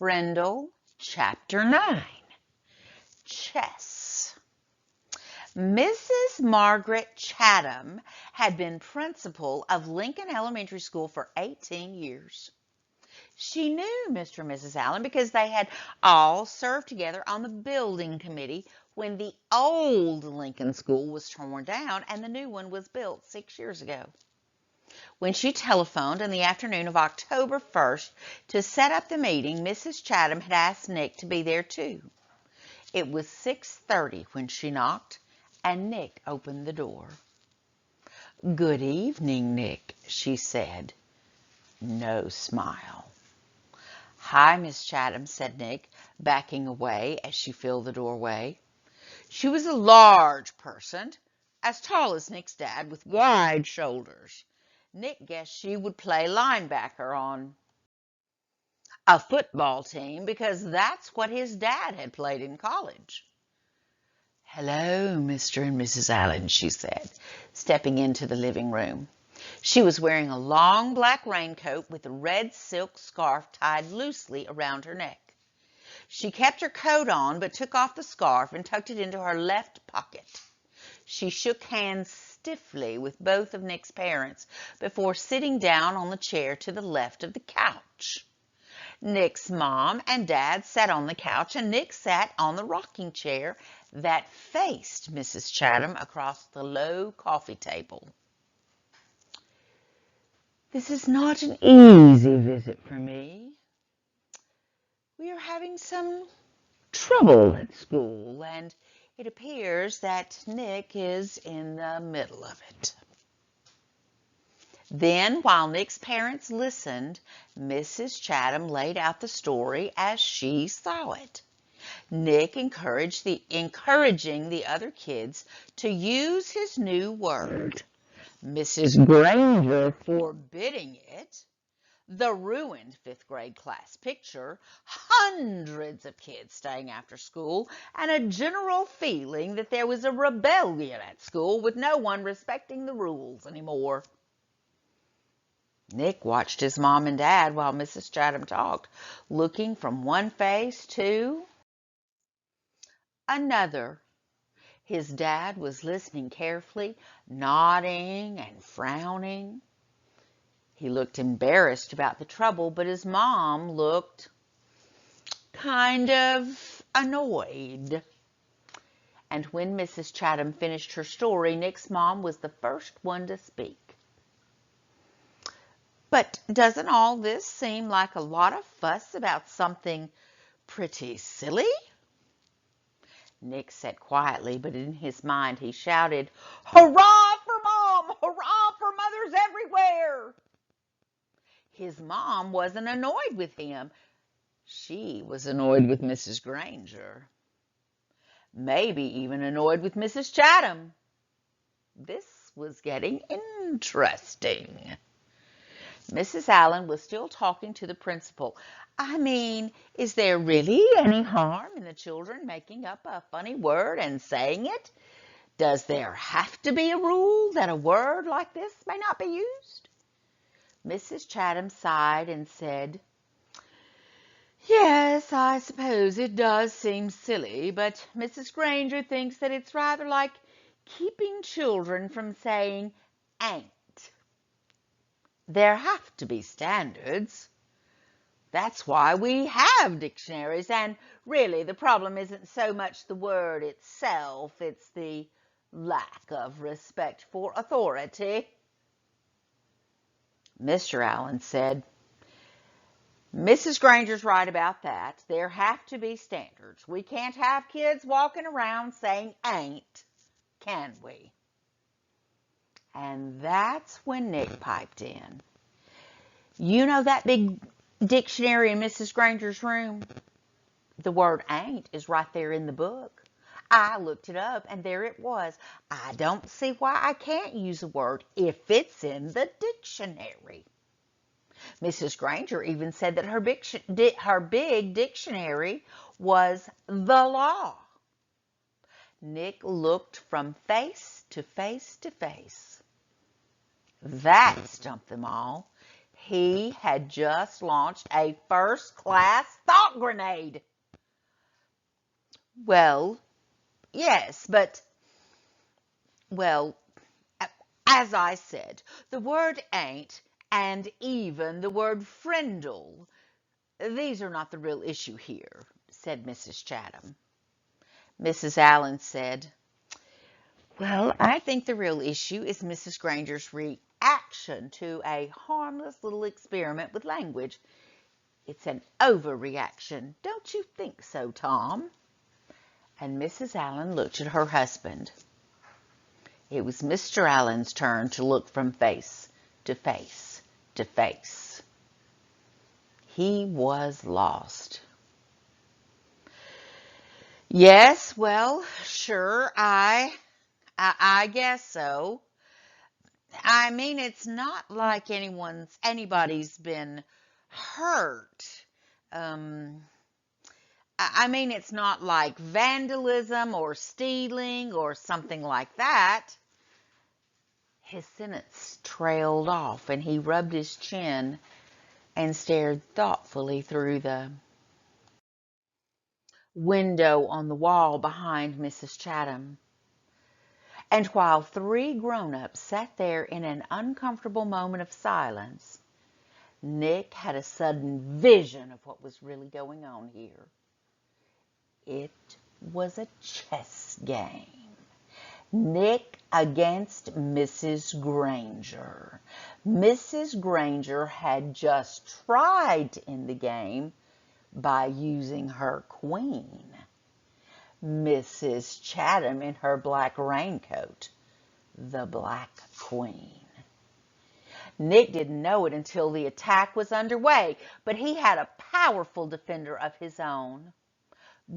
Frindle Chapter 9. Chess. Mrs. Margaret Chatham had been principal of Lincoln Elementary School for 18 years. She knew Mr. and Mrs. Allen because they had all served together on the building committee when the old Lincoln School was torn down and the new one was built 6 years ago. When she telephoned in the afternoon of October 1st to set up the meeting, Mrs. Chatham had asked Nick to be there too. It was 6:30 when she knocked, and Nick opened the door. "Good evening, Nick," she said. No smile. "Hi, Miss Chatham," said Nick, backing away as she filled the doorway. She was a large person, as tall as Nick's dad, with wide shoulders. Nick guessed she would play linebacker on a football team because that's what his dad had played in college. "Hello, Mr. and Mrs. Allen," she said, stepping into the living room. She was wearing a long black raincoat with a red silk scarf tied loosely around her neck. She kept her coat on but took off the scarf and tucked it into her left pocket. She shook hands stiffly with both of Nick's parents before sitting down on the chair to the left of the couch. Nick's mom and dad sat on the couch, and Nick sat on the rocking chair that faced Mrs. Chatham across the low coffee table. "This is not an easy visit for me. We are having some trouble at school, and it appears that Nick is in the middle of it." Then, while Nick's parents listened, Mrs. Chatham laid out the story as she saw it. Nick encouraging the other kids to use his new word, Mrs. Granger forbidding it, the ruined fifth grade class picture, hundreds of kids staying after school, and a general feeling that there was a rebellion at school with no one respecting the rules anymore. Nick watched his mom and dad while Mrs. Chatham talked, looking from one face to another. His dad was listening carefully, nodding and frowning. He looked embarrassed about the trouble, but his mom looked kind of annoyed. And when Mrs. Chatham finished her story, Nick's mom was the first one to speak. "But doesn't all this seem like a lot of fuss about something pretty silly?" Nick sat quietly, but in his mind he shouted, "Hurrah for Mom! Hurrah for mothers everywhere!" His mom wasn't annoyed with him. She was annoyed with Mrs. Granger. Maybe even annoyed with Mrs. Chatham. This was getting interesting. Mrs. Allen was still talking to the principal. "I mean, is there really any harm in the children making up a funny word and saying it? Does there have to be a rule that a word like this may not be used?" Mrs. Chatham sighed and said, "Yes, I suppose it does seem silly, but Mrs. Granger thinks that it's rather like keeping children from saying ain't. There have to be standards. That's why we have dictionaries, and really the problem isn't so much the word itself, it's the lack of respect for authority." Mr. Allen said, "Mrs. Granger's right about that. There have to be standards. We can't have kids walking around saying ain't, can we?" And that's when Nick piped in. "You know that big dictionary in Mrs. Granger's room? The word ain't is right there in the book. I looked it up, and there it was. I don't see why I can't use a word if it's in the dictionary." Mrs. Granger even said that her big dictionary was the law. Nick looked from face to face to face. That stumped them all. He had just launched a first-class thought grenade. Well, yes, but, well, as I said, the word ain't and even the word Frindle. These are not the real issue here, said Mrs. Chatham. Mrs. Allen said, well, I think the real issue is Mrs. Granger's reaction to a harmless little experiment with language. It's an overreaction. Don't you think so, Tom? And Mrs. Allen looked at her husband. It was Mr. Allen's turn to look from face to face to face. He was lost. Yes, well, sure, I guess so. I mean, it's not like anybody's been hurt. I mean, it's not like vandalism or stealing or something like that. His sentence trailed off, and he rubbed his chin and stared thoughtfully through the window on the wall behind Mrs. Chatham. And while three grown-ups sat there in an uncomfortable moment of silence, Nick had a sudden vision of what was really going on here. It was a chess game. Nick against Mrs. Granger. Mrs. Granger had just tried to end the game by using her queen. Mrs. Chatham in her black raincoat, the Black Queen. Nick didn't know it until the attack was underway, but he had a powerful defender of his own.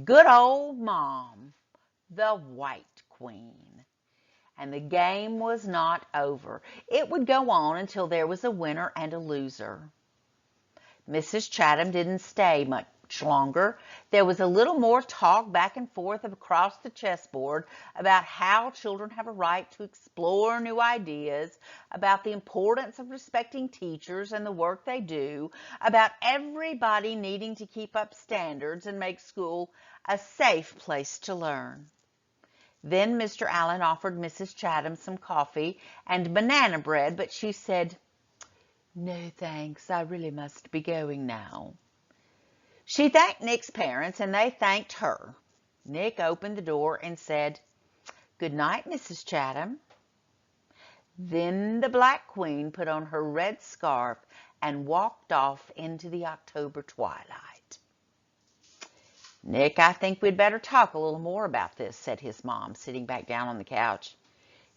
Good old Mom, the White Queen. And the game was not over. It would go on until there was a winner and a loser. Mrs. Chatham didn't stay much longer. There was a little more talk back and forth across the chessboard about how children have a right to explore new ideas, about the importance of respecting teachers and the work they do, about everybody needing to keep up standards and make school a safe place to learn. Then Mr. Allen offered Mrs. Chatham some coffee and banana bread, but she said, "No, thanks, I really must be going now." She thanked Nick's parents, and they thanked her. Nick opened the door and said, "Good night, Mrs. Chatham." Then the Black Queen put on her red scarf and walked off into the October twilight. "Nick, I think we'd better talk a little more about this," said his mom, sitting back down on the couch.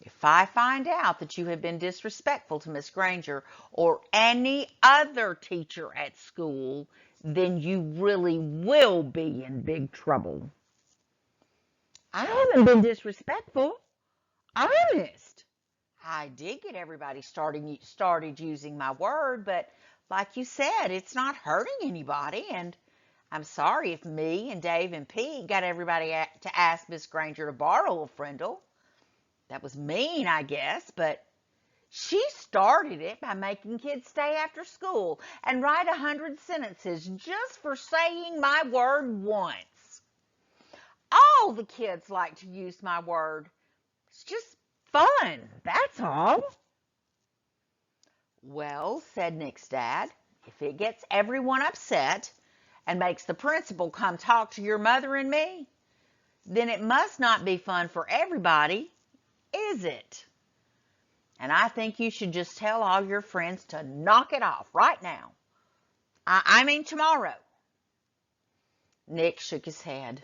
"If I find out that you have been disrespectful to Miss Granger or any other teacher at school, then you really will be in big trouble." "I haven't been disrespectful. Honest. I did get everybody started using my word, but like you said, it's not hurting anybody, and I'm sorry if me and Dave and Pete got everybody to ask Miss Granger to borrow a Frindle. That was mean, I guess, but she started it by making kids stay after school and write 100 sentences just for saying my word once. All the kids like to use my word. It's just fun, that's all." "Well," said Nick's dad, "if it gets everyone upset and makes the principal come talk to your mother and me, then it must not be fun for everybody, is it? And I think you should just tell all your friends to knock it off right now. I mean tomorrow." Nick shook his head.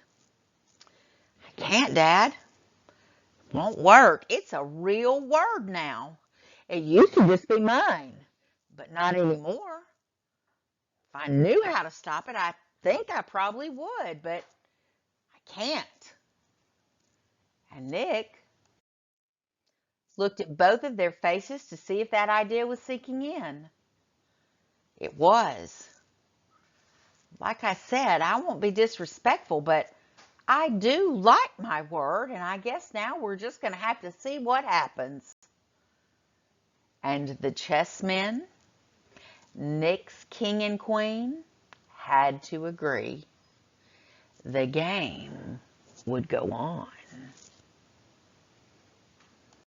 "I can't, Dad. It won't work. It's a real word now. It used to just be mine, but not anymore. If I knew how to stop it, I think I probably would, but I can't." And Nick looked at both of their faces to see if that idea was sinking in. It was. "Like I said, I won't be disrespectful, but I do like my word, and I guess now we're just going to have to see what happens." And the chessmen Nick's king and queen had to agree the game would go on.